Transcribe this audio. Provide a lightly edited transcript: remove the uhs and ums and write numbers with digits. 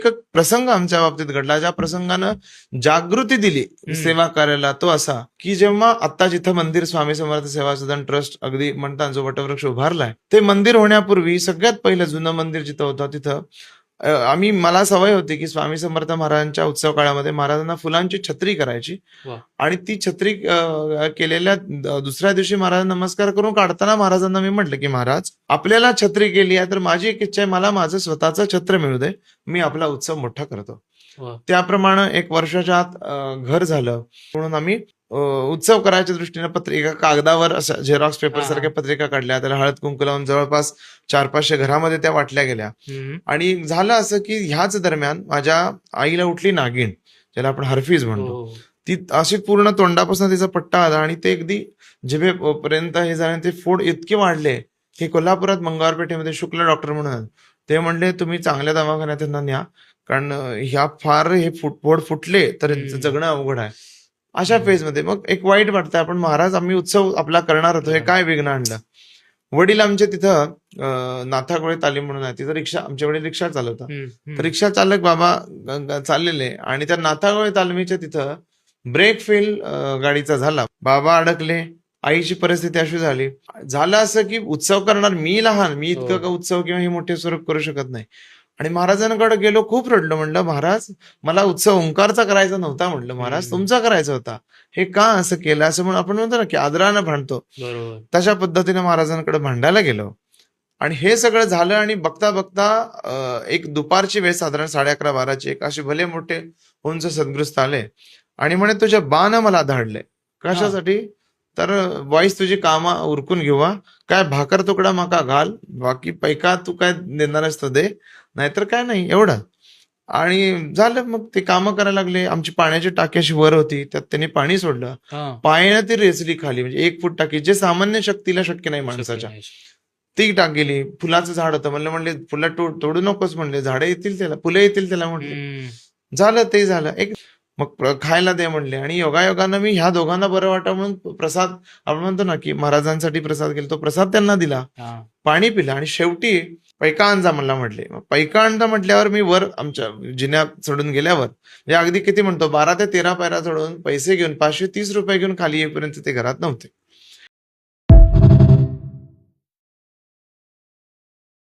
एक प्रसंग आमच्या बाबतीत घडला, ज्या प्रसंगानं जागृती दिली सेवा कार्याला, तो असा की जेव्हा आता जिथं मंदिर स्वामी समर्थ सेवा सदन ट्रस्ट अगदी म्हणतात जो वटवृक्ष उभारलाय, ते मंदिर होण्यापूर्वी सगळ्यात पहिलं जुनं मंदिर जिथं होतं तिथं मला सवय होती की स्वामी समर्थ महाराजांच्या उत्सव काळामध्ये महाराजांना फुलांची छत्री करायची. वा. आणि ती छत्री केलेल्या दुसऱ्या दिवशी महाराज नमस्कार करून काढताना महाराजांना मी म्हटलं की महाराज, आपल्याला छत्री केली आहे तर माझी एक इच्छा आहे, मला माझं स्वतःचं छत्र मिळू दे, मी आपला उत्सव मोठा करतो. वा. त्याप्रमाणे 1 वर्षाच्या आत घर झालं म्हणून आम्ही उत्सव करायच्या दृष्टीने पत्रिका कागदावर अशा झेरॉक्स पेपर सारख्या पत्रिका काढल्या, त्याला हळद कुंकू लावून जवळपास 400-500 घरामध्ये त्या वाटल्या गेल्या. आणि झालं असं की ह्याच दरम्यान माझ्या आईला उठली नागिण, ज्याला आपण हर्फीज म्हणतो. ती अशी पूर्ण तोंडापासून तिचा पट्टा आला आणि ते अगदी जिभेपर्यंत हे झाले. ते फोड इतके वाढले की कोल्हापुरात मंगळवारपेठेमध्ये शुक्ल डॉक्टर म्हणून ते म्हणले तुम्ही चांगल्या दवाखान्यात त्यांना न्या, कारण ह्या फार हे फोड फुटले तर जगणं अवघड आहे. अशा फेजमध्ये मग एक वाईट वाटतं, आपण महाराज आम्ही उत्सव आपला करणार होतो, हे काय विघ्न आणलं. वडील आमचे तिथं नाथागोळे तालीम म्हणून आहे, तिथं रिक्षा, आमच्या वडील रिक्षा चालवतात, तर रिक्षा चालक बाबा चाललेले आणि त्या नाथागोळे तालमीच्या तिथं ब्रेक फेल गाडीचा झाला, बाबा अडकले. आईची परिस्थिती अशी झालं असं की उत्सव करणार मी लहान, मी इतकं का उत्सव किंवा हे मोठे स्वरूप करू शकत नाही. आणि महाराजांकडे गेलो, खूप रडलो, म्हणलं महाराज मला उत्सव ओंकारचा करायचा नव्हता, म्हणलं महाराज तुमचा करायचा होता, हे का असं केलं, असं म्हणून आपण म्हणतो ना की आदरानं भांडतो, तशा पद्धतीने महाराजांकडे भांडायला गेलो. आणि हे सगळं झालं आणि बघता बघता एक दुपारची वेळ साधारण 11:30-12ची, एक असे भले मोठे उंच सद्गृस्त आले आणि म्हणे तुझ्या बानं मला धाडले. कशासाठी? तर वॉइस तुझी कामा उरकून घेवा, काय भाकर तुकडा माका घाल, बाकी पैका तू काय देणारच तर दे, नाहीतर काय नाही, एवढं. आणि झालं, मग ते कामं करायला लागले. आमची पाण्याची टाकी अशी वर होती, त्यात त्यांनी पाणी सोडलं, पायानं ती रेचली खाली, म्हणजे 1 फूट टाकी, जे सामान्य शक्तीला शक्य नाही माणसाच्या, ती टाकेली. फुलाचं झाड होतं, म्हणले फुलं तोडू नकोस, म्हणले झाडं येतील त्याला, फुलं येतील त्याला, म्हणले. झालं, ते झालं. एक मग खायला दे म्हणले. आणि योगायोगानं मी ह्या दोघांना बरं वाटावं म्हणून प्रसाद, आपण म्हणतो ना की महाराजांसाठी प्रसाद केला, तो प्रसाद त्यांना दिला, पाणी पिलं आणि शेवटी पैका आणजा मला म्हटले. पैका आणजा म्हटल्यावर मी वर आमच्या जिन्या चढून गेल्यावर, म्हणजे अगदी किती म्हणतो 12 ते 13 पायऱ्या चढून पैसे घेऊन 530 रुपये घेऊन खाली येईपर्यंत ते घरात नव्हते.